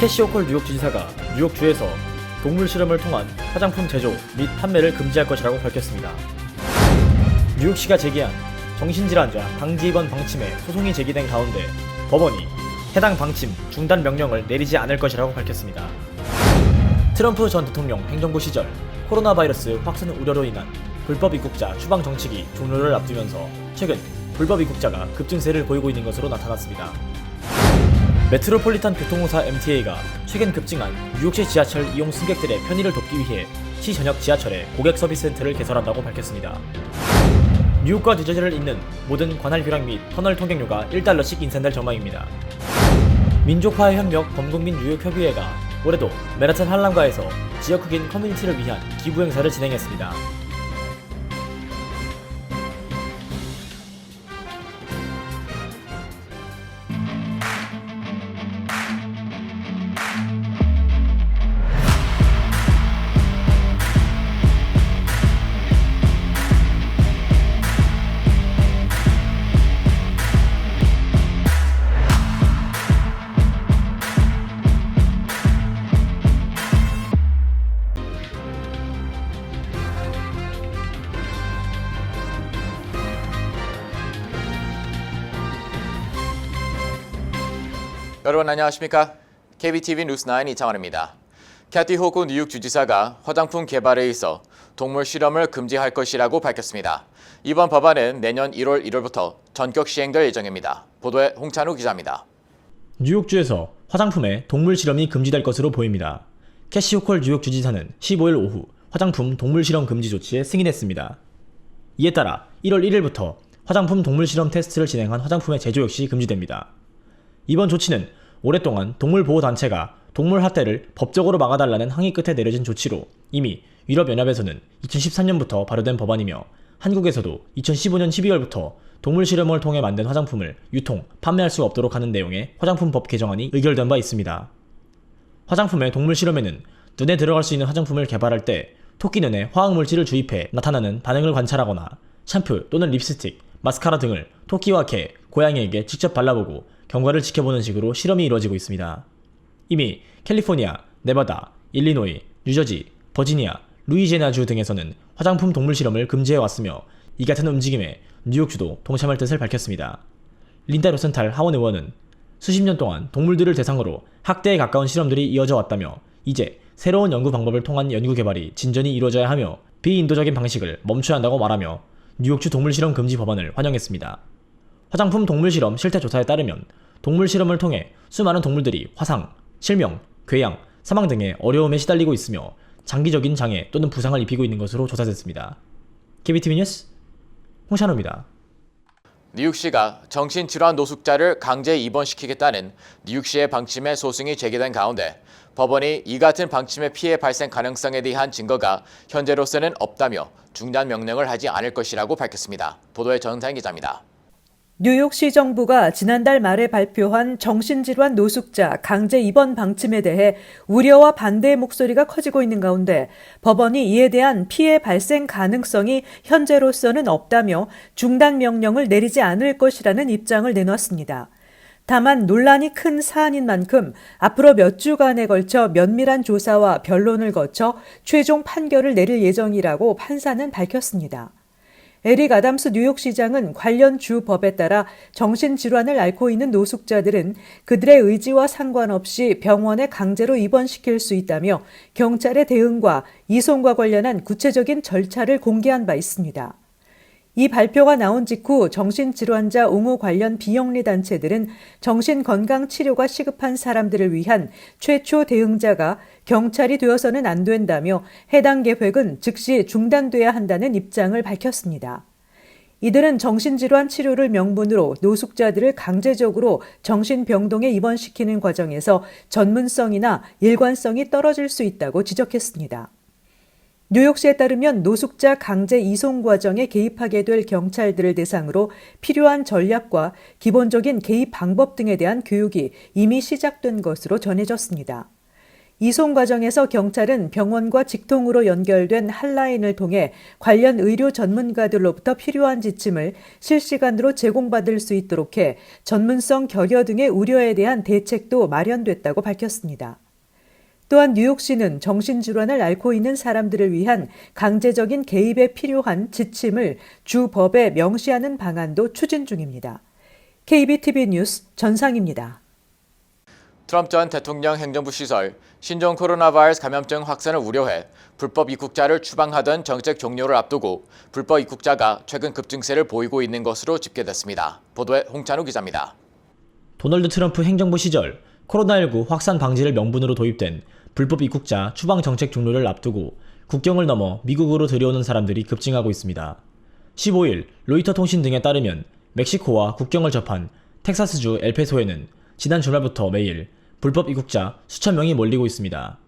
캐시 호컬 뉴욕주지사가 뉴욕주에서 동물 실험을 통한 화장품 제조 및 판매를 금지할 것이라고 밝혔습니다. 뉴욕시가 제기한 정신질환자 방지 입원 방침에 소송이 제기된 가운데 법원이 해당 방침 중단 명령을 내리지 않을 것이라고 밝혔습니다. 트럼프 전 대통령 행정부 시절 코로나 바이러스 확산 우려로 인한 불법 입국자 추방 정책이 종료를 앞두면서 최근 불법 입국자가 급증세를 보이고 있는 것으로 나타났습니다. 메트로폴리탄 교통공사 MTA가 최근 급증한 뉴욕시 지하철 이용 승객들의 편의를 돕기 위해 시 전역 지하철에 고객 서비스 센터를 개설한다고 밝혔습니다. 뉴욕과 뉴저지를 잇는 모든 관할 교량 및 터널 통행료가 $1씩 인상될 전망입니다. 민족화의 협력 범국민 뉴욕협의회가 올해도 맨하탄 한람가에서 지역 흑인 커뮤니티를 위한 기부 행사를 진행했습니다. 여러분 안녕하십니까? KBTV 뉴스9 이창원입니다. 캐티 호구 뉴욕 주지사가 화장품 개발에 있어 동물 실험을 금지할 것이라고 밝혔습니다. 이번 법안은 내년 1월 1일부터 전격 시행될 예정입니다. 보도에 홍찬우 기자입니다. 뉴욕주에서 화장품에 동물 실험이 금지될 것으로 보입니다. 캐시 호컬 뉴욕 주지사는 15일 오후 화장품 동물 실험 금지 조치에 승인했습니다. 이에 따라 1월 1일부터 화장품 동물 실험 테스트를 진행한 화장품의 제조 역시 금지됩니다. 이번 조치는 오랫동안 동물보호단체가 동물 학대를 법적으로 막아달라는 항의 끝에 내려진 조치로 이미 유럽연합에서는 2013년부터 발효된 법안이며 한국에서도 2015년 12월부터 동물 실험을 통해 만든 화장품을 유통, 판매할 수 없도록 하는 내용의 화장품법 개정안이 의결된 바 있습니다. 화장품의 동물 실험에는 눈에 들어갈 수 있는 화장품을 개발할 때 토끼 눈에 화학물질을 주입해 나타나는 반응을 관찰하거나 샴푸 또는 립스틱, 마스카라 등을 토끼와 개, 고양이에게 직접 발라보고 경과를 지켜보는 식으로 실험이 이루어지고 있습니다. 이미 캘리포니아, 네바다, 일리노이, 뉴저지, 버지니아, 루이지애나주 등에서는 화장품 동물 실험을 금지해왔으며 이 같은 움직임에 뉴욕주도 동참할 뜻을 밝혔습니다. 린다 로센탈 하원 의원은 수십 년 동안 동물들을 대상으로 학대에 가까운 실험들이 이어져 왔다며 이제 새로운 연구 방법을 통한 연구 개발이 진전이 이루어져야 하며 비인도적인 방식을 멈춰야 한다고 말하며 뉴욕주 동물 실험 금지 법안을 환영했습니다. 화장품 동물 실험 실태 조사에 따르면 동물 실험을 통해 수많은 동물들이 화상, 실명, 궤양, 사망 등의 어려움에 시달리고 있으며 장기적인 장애 또는 부상을 입히고 있는 것으로 조사됐습니다. KBTV 뉴스 홍찬호입니다. 뉴욕시가 정신질환 노숙자를 강제 입원시키겠다는 뉴욕시의 방침에 소송이 제기된 가운데 법원이 이 같은 방침의 피해 발생 가능성에 대한 증거가 현재로서는 없다며 중단 명령을 하지 않을 것이라고 밝혔습니다. 보도에 전상희 기자입니다. 뉴욕시 정부가 지난달 말에 발표한 정신질환 노숙자 강제 입원 방침에 대해 우려와 반대의 목소리가 커지고 있는 가운데 법원이 이에 대한 피해 발생 가능성이 현재로서는 없다며 중단 명령을 내리지 않을 것이라는 입장을 내놨습니다. 다만 논란이 큰 사안인 만큼 앞으로 몇 주간에 걸쳐 면밀한 조사와 변론을 거쳐 최종 판결을 내릴 예정이라고 판사는 밝혔습니다. 에릭 아담스 뉴욕시장은 관련 주 법에 따라 정신질환을 앓고 있는 노숙자들은 그들의 의지와 상관없이 병원에 강제로 입원시킬 수 있다며 경찰의 대응과 이송과 관련한 구체적인 절차를 공개한 바 있습니다. 이 발표가 나온 직후 정신질환자 옹호 관련 비영리 단체들은 정신건강치료가 시급한 사람들을 위한 최초 대응자가 경찰이 되어서는 안 된다며 해당 계획은 즉시 중단돼야 한다는 입장을 밝혔습니다. 이들은 정신질환 치료를 명분으로 노숙자들을 강제적으로 정신병동에 입원시키는 과정에서 전문성이나 일관성이 떨어질 수 있다고 지적했습니다. 뉴욕시에 따르면 노숙자 강제 이송 과정에 개입하게 될 경찰들을 대상으로 필요한 전략과 기본적인 개입 방법 등에 대한 교육이 이미 시작된 것으로 전해졌습니다. 이송 과정에서 경찰은 병원과 직통으로 연결된 핫라인을 통해 관련 의료 전문가들로부터 필요한 지침을 실시간으로 제공받을 수 있도록 해 전문성 결여 등의 우려에 대한 대책도 마련됐다고 밝혔습니다. 또한 뉴욕시는 정신질환을 앓고 있는 사람들을 위한 강제적인 개입에 필요한 지침을 주 법에 명시하는 방안도 추진 중입니다. KBTV 뉴스 전상입니다. 트럼프 전 대통령 행정부 시설 신종 코로나 바이러스 감염증 확산을 우려해 불법 입국자를 추방하던 정책 종료를 앞두고 불법 입국자가 최근 급증세를 보이고 있는 것으로 집계됐습니다. 보도에 홍찬우 기자입니다. 도널드 트럼프 행정부 시절 코로나19 확산 방지를 명분으로 도입된 불법 입국자 추방 정책 종료를 앞두고 국경을 넘어 미국으로 들여오는 사람들이 급증하고 있습니다. 15일 로이터 통신 등에 따르면 멕시코와 국경을 접한 텍사스주 엘페소에는 지난 주말부터 매일 불법 입국자 수천 명이 몰리고 있습니다.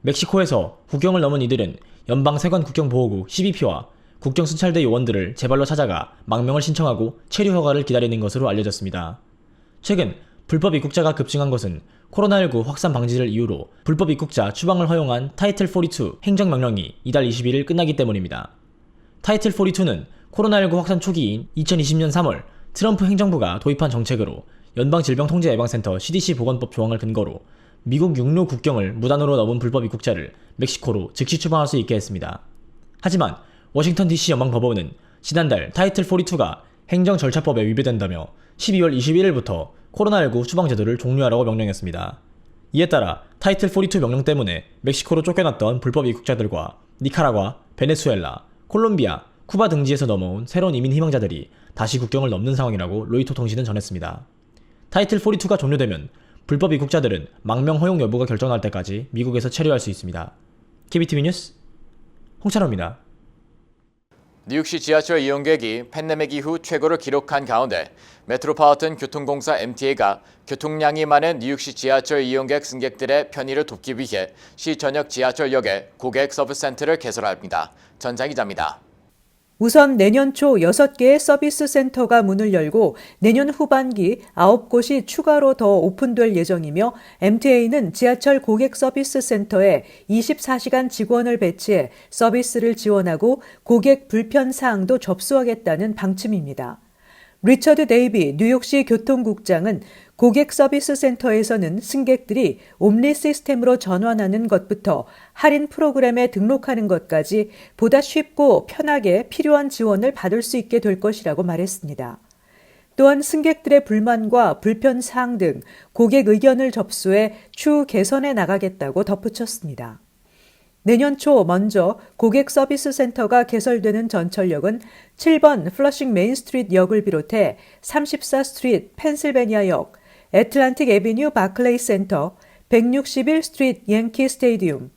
멕시코에서 국경을 넘은 이들은 연방세관 국경보호국 CBP와 국경순찰대 요원들을 제발로 찾아가 망명을 신청하고 체류 허가를 기다리는 것으로 알려졌습니다. 최근 불법 입국자가 급증한 것은 코로나19 확산 방지를 이유로 불법 입국자 추방을 허용한 타이틀 42 행정명령이 이달 21일 끝나기 때문입니다. 타이틀 42는 코로나19 확산 초기인 2020년 3월 트럼프 행정부가 도입한 정책으로 연방질병통제예방센터 CDC 보건법 조항을 근거로 미국 육로 국경을 무단으로 넘은 불법 입국자를 멕시코로 즉시 추방할 수 있게 했습니다. 하지만 워싱턴 DC 연방법원은 지난달 타이틀 42가 행정절차법에 위배된다며 12월 21일부터 코로나19 추방 제도를 종료하라고 명령했습니다. 이에 따라 타이틀 42 명령 때문에 멕시코로 쫓겨났던 불법 입국자들과 니카라과, 베네수엘라, 콜롬비아, 쿠바 등지에서 넘어온 새로운 이민 희망자들이 다시 국경을 넘는 상황이라고 로이터 통신은 전했습니다. 타이틀 42가 종료되면 불법 입국자들은 망명 허용 여부가 결정날 때까지 미국에서 체류할 수 있습니다. KBTV 뉴스 홍찬호입니다. 뉴욕시 지하철 이용객이 팬데믹 이후 최고를 기록한 가운데 메트로폴리탄 교통공사 MTA가 교통량이 많은 뉴욕시 지하철 이용객 승객들의 편의를 돕기 위해 시 전역 지하철역에 고객 서비스 센터를 개설합니다. 전장 기자입니다. 우선 내년 초 6개의 서비스 센터가 문을 열고 내년 후반기 9곳이 추가로 더 오픈될 예정이며 MTA는 지하철 고객 서비스 센터에 24시간 직원을 배치해 서비스를 지원하고 고객 불편 사항도 접수하겠다는 방침입니다. 리처드 데이비 뉴욕시 교통국장은 고객 서비스 센터에서는 승객들이 옴니 시스템으로 전환하는 것부터 할인 프로그램에 등록하는 것까지 보다 쉽고 편하게 필요한 지원을 받을 수 있게 될 것이라고 말했습니다. 또한 승객들의 불만과 불편 사항 등 고객 의견을 접수해 추후 개선해 나가겠다고 덧붙였습니다. 내년 초 먼저 고객 서비스 센터가 개설되는 전철역은 7번 플러싱 메인 스트리트 역을 비롯해 34 스트리트 펜실베니아역, 애틀란틱 애비뉴 바클레이 센터, 161 스트리트 양키 스테디움,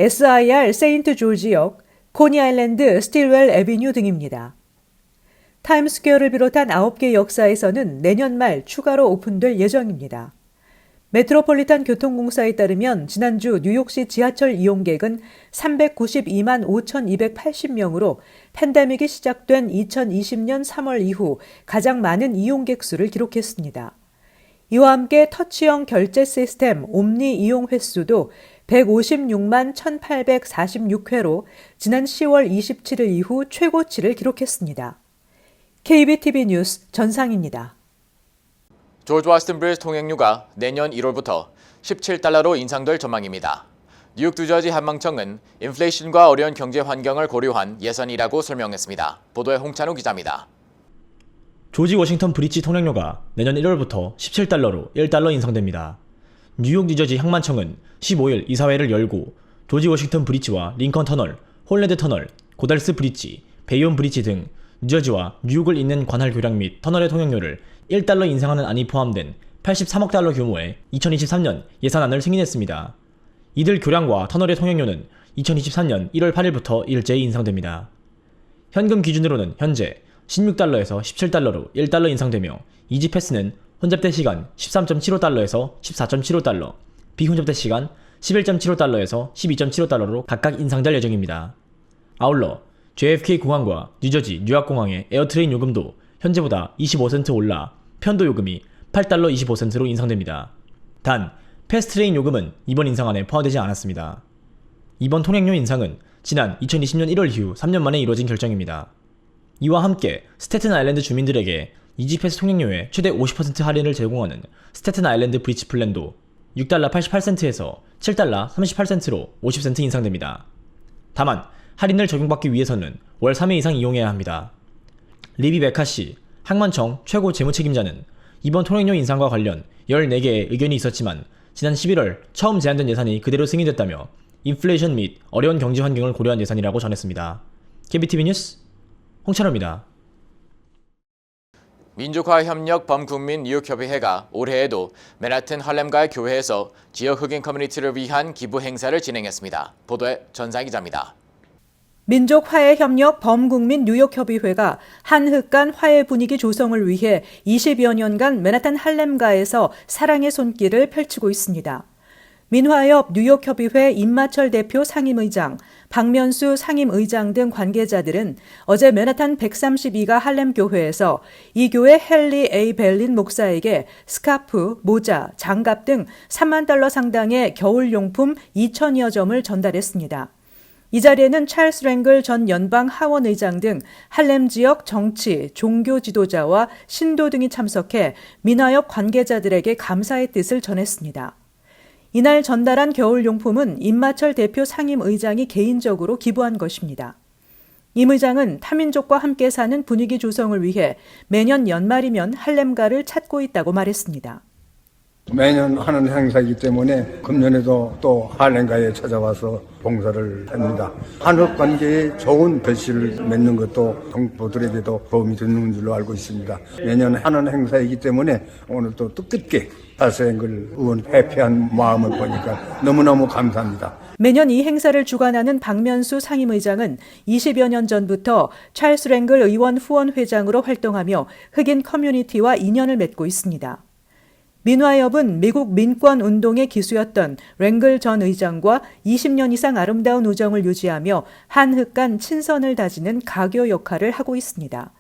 SIR 세인트 조지역, 코니 아일랜드 스틸웰 애비뉴 등입니다. 타임스퀘어를 비롯한 9개 역사에서는 내년 말 추가로 오픈될 예정입니다. 메트로폴리탄 교통공사에 따르면 지난주 뉴욕시 지하철 이용객은 392만 5,280명으로 팬데믹이 시작된 2020년 3월 이후 가장 많은 이용객 수를 기록했습니다. 이와 함께 터치형 결제 시스템 옴니 이용 횟수도 156만 1,846회로 지난 10월 27일 이후 최고치를 기록했습니다. KBTV 뉴스 전상입니다. 조지 워싱턴 브리지 통행료가 내년 1월부터 $17로 인상될 전망입니다. 뉴욕 뉴저지 한방청은 인플레이션과 어려운 경제 환경을 고려한 예산이라고 설명했습니다. 보도에 홍찬우 기자입니다. 조지 워싱턴 브리지 통행료가 내년 1월부터 $17로 $1 인상됩니다. 뉴욕 뉴저지 항만청은 15일 이사회를 열고 조지 워싱턴 브리지와 링컨 터널, 홀랜드 터널, 고달스 브리지, 베이온 브리지 등 뉴저지와 뉴욕을 잇는 관할 교량 및 터널의 통행료를 $1 인상하는 안이 포함된 $83억 규모의 2023년 예산안을 승인했습니다. 이들 교량과 터널의 통행료는 2023년 1월 8일부터 일제히 인상됩니다. 현금 기준으로는 현재 $16에서 $17로 $1 인상되며 이지 패스는 혼잡대 시간 13.75달러에서 14.75달러, 비혼잡대 시간 11.75달러에서 12.75달러로 각각 인상될 예정입니다. 아울러 JFK 공항과 뉴저지 뉴욕공항의 에어트레인 요금도 현재보다 25센트 올라 편도 요금이 $8.25로 인상됩니다. 단 패스트트레인 요금은 이번 인상안에 포함되지 않았습니다. 이번 통행료 인상은 지난 2020년 1월 이후 3년 만에 이루어진 결정입니다. 이와 함께 스태튼 아일랜드 주민들에게 이지패스 통행료의 최대 50% 할인을 제공하는 스태튼 아일랜드 브릿지 플랜도 $6 88센트에서 $7 38센트로 50센트 인상됩니다. 다만 할인을 적용받기 위해서는 월 3회 이상 이용해야 합니다. 리비 메카시 항만청 최고 재무책임자는 이번 통행료 인상과 관련 14개의 의견이 있었지만 지난 11월 처음 제안된 예산이 그대로 승인됐다며 인플레이션 및 어려운 경제 환경을 고려한 예산이라고 전했습니다. KBTV 뉴스 홍찬호입니다. 민족화협력 범국민 뉴욕협의회가 올해에도 맨하튼 할렘가의 교회에서 지역 흑인 커뮤니티를 위한 기부 행사를 진행했습니다. 보도에 전상 기자입니다. 민족화해협력 범국민 뉴욕협의회가 한흑 간 화해 분위기 조성을 위해 20여 년간 맨하탄 할렘가에서 사랑의 손길을 펼치고 있습니다. 민화협 뉴욕협의회 임마철 대표 상임의장, 박면수 상임의장 등 관계자들은 어제 맨하탄 132가 할렘교회에서 이 교회 헨리 A. 벨린 목사에게 스카프, 모자, 장갑 등 $30,000 상당의 겨울용품 2,000여 점을 전달했습니다. 이 자리에는 찰스 랭글 전 연방 하원의장 등 할렘 지역 정치, 종교 지도자와 신도 등이 참석해 민화협 관계자들에게 감사의 뜻을 전했습니다. 이날 전달한 겨울용품은 임마철 대표 상임의장이 개인적으로 기부한 것입니다. 임 의장은 타민족과 함께 사는 분위기 조성을 위해 매년 연말이면 할렘가를 찾고 있다고 말했습니다. 매년 하는 행사이기 때문에 금년에도 또 할렘가에 찾아와서 봉사를 합니다. 한국 관계에 좋은 결실을 맺는 것도 동포들에게도 도움이 되는 줄로 알고 있습니다. 매년 하는 행사이기 때문에 오늘 또 뜻깊게 찰스랭글 의원 회피한 마음을 보니까 너무너무 감사합니다. 매년 이 행사를 주관하는 박면수 상임의장은 20여 년 전부터 찰스 랭글 의원 후원회장으로 활동하며 흑인 커뮤니티와 인연을 맺고 있습니다. 민화협은 미국 민권운동의 기수였던 랭글 전 의장과 20년 이상 아름다운 우정을 유지하며 한흑 간 친선을 다지는 가교 역할을 하고 있습니다.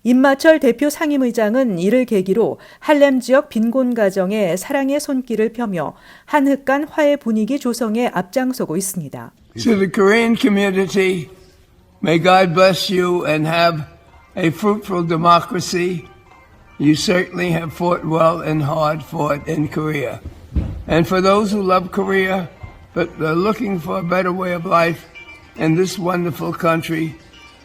임마철 대표 상임의장은 이를 계기로 할렘 지역 빈곤 가정에 사랑의 손길을 펴며 한흑 간 화해 분위기 조성에 앞장서고 있습니다. To the Korean community, may God bless you and have a fruitful democracy. You certainly have fought well and hard fought in Korea. And for those who love Korea, but are looking for a better way of life in this wonderful country,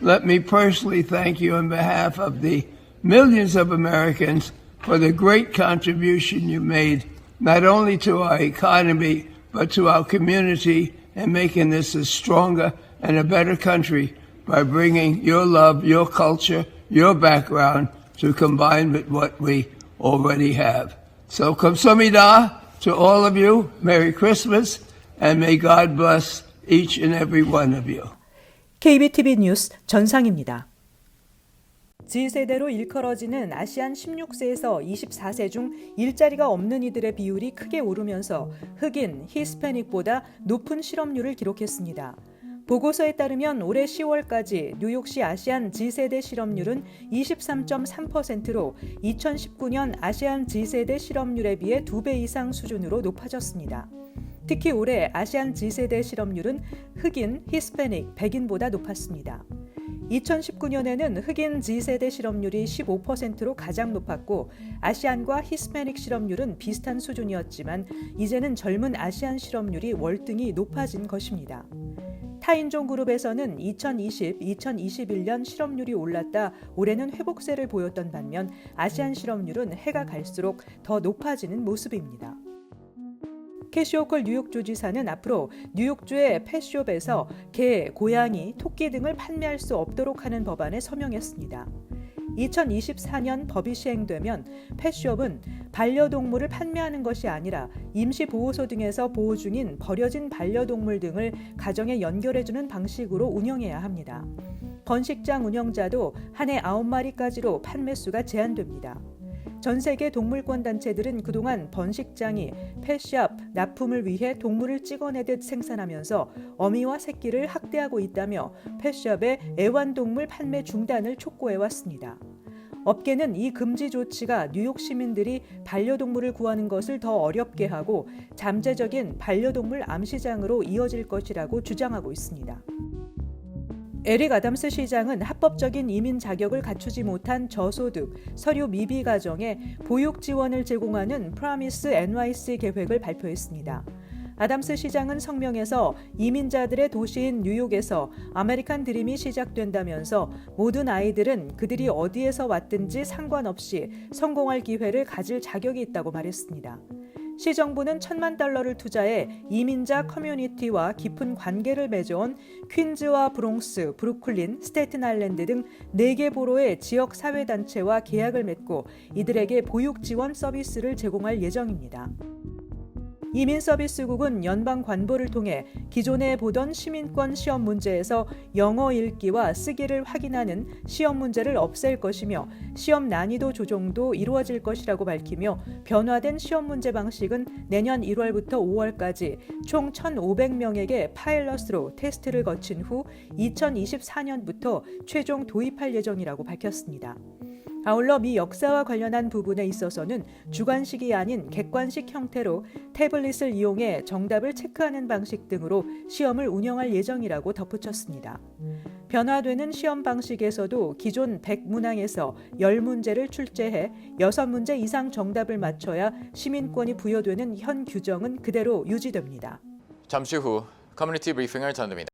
let me personally thank you on behalf of the millions of Americans for the great contribution you made, not only to our economy, but to our community and making this a stronger and a better country by bringing your love, your culture, your background to combine with what we already have. So 감사합니다 to all of you. Merry Christmas and may God bless each and every one of you. KBTV 뉴스 전상입니다. G세대로 일컬어지는 아시안 16세에서 24세 중 일자리가 없는 이들의 비율이 크게 오르면서 흑인, 히스패닉보다 높은 실업률을 기록했습니다. 보고서에 따르면 올해 10월까지 뉴욕시 아시안 G세대 실업률은 23.3%로 2019년 아시안 G세대 실업률에 비해 2배 이상 수준으로 높아졌습니다. 특히 올해 아시안 G세대 실업률은 흑인, 히스패닉, 백인보다 높았습니다. 2019년에는 흑인 G세대 실업률이 15%로 가장 높았고 아시안과 히스패닉 실업률은 비슷한 수준이었지만 이제는 젊은 아시안 실업률이 월등히 높아진 것입니다. 타인종 그룹에서는 2020, 2021년 실업률이 올랐다 올해는 회복세를 보였던 반면 아시안 실업률은 해가 갈수록 더 높아지는 모습입니다. 캐시 호컬 뉴욕주 지사는 앞으로 뉴욕주의 펫숍에서 개, 고양이, 토끼 등을 판매할 수 없도록 하는 법안에 서명했습니다. 2024년 법이 시행되면 펫숍은 반려동물을 판매하는 것이 아니라 임시보호소 등에서 보호 중인 버려진 반려동물 등을 가정에 연결해주는 방식으로 운영해야 합니다. 번식장 운영자도 한 해 9마리까지로 판매수가 제한됩니다. 전 세계 동물권 단체들은 그동안 번식장이 펫샵, 납품을 위해 동물을 찍어내듯 생산하면서 어미와 새끼를 학대하고 있다며 펫샵의 애완동물 판매 중단을 촉구해왔습니다. 업계는 이 금지 조치가 뉴욕 시민들이 반려동물을 구하는 것을 더 어렵게 하고 잠재적인 반려동물 암시장으로 이어질 것이라고 주장하고 있습니다. 에릭 아담스 시장은 합법적인 이민 자격을 갖추지 못한 저소득, 서류 미비 가정에 보육 지원을 제공하는 프라미스 NYC 계획을 발표했습니다. 아담스 시장은 성명에서 이민자들의 도시인 뉴욕에서 아메리칸 드림이 시작된다면서 모든 아이들은 그들이 어디에서 왔든지 상관없이 성공할 기회를 가질 자격이 있다고 말했습니다. 시정부는 $1,000만 투자해 이민자 커뮤니티와 깊은 관계를 맺어온 퀸즈와 브롱스, 브루클린, 스테튼 아일랜드 등 4개 보로의 지역 사회단체와 계약을 맺고 이들에게 보육 지원 서비스를 제공할 예정입니다. 이민서비스국은 연방 관보를 통해 기존에 보던 시민권 시험 문제에서 영어 읽기와 쓰기를 확인하는 시험 문제를 없앨 것이며 시험 난이도 조정도 이루어질 것이라고 밝히며 변화된 시험 문제 방식은 내년 1월부터 5월까지 총 1,500명에게 파일럿으로 테스트를 거친 후 2024년부터 최종 도입할 예정이라고 밝혔습니다. 아울러 미 역사와 관련한 부분에 있어서는 주관식이 아닌 객관식 형태로 태블릿을 이용해 정답을 체크하는 방식 등으로 시험을 운영할 예정이라고 덧붙였습니다. 변화되는 시험 방식에서도 기존 100문항에서 10문제를 출제해 6문제 이상 정답을 맞춰야 시민권이 부여되는 현 규정은 그대로 유지됩니다. 잠시 후 커뮤니티 브리핑을 전합니다.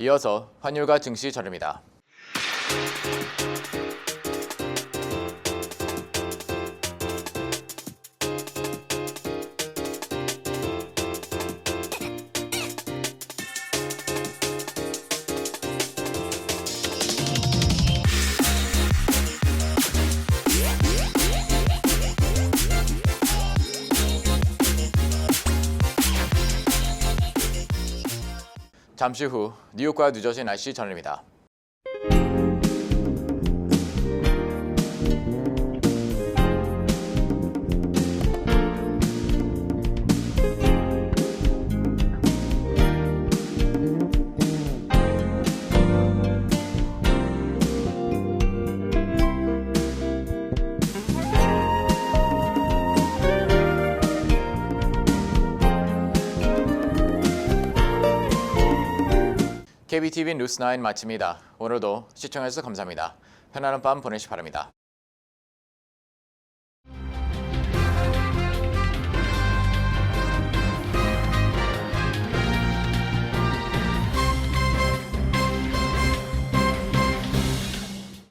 이어서 환율과 증시 자료입니다. 잠시 후 뉴욕과 뉴저지 날씨 전입니다. KBTV 뉴스9 마칩니다. 오늘도 시청해주셔서 감사합니다. 편안한 밤 보내시기 바랍니다.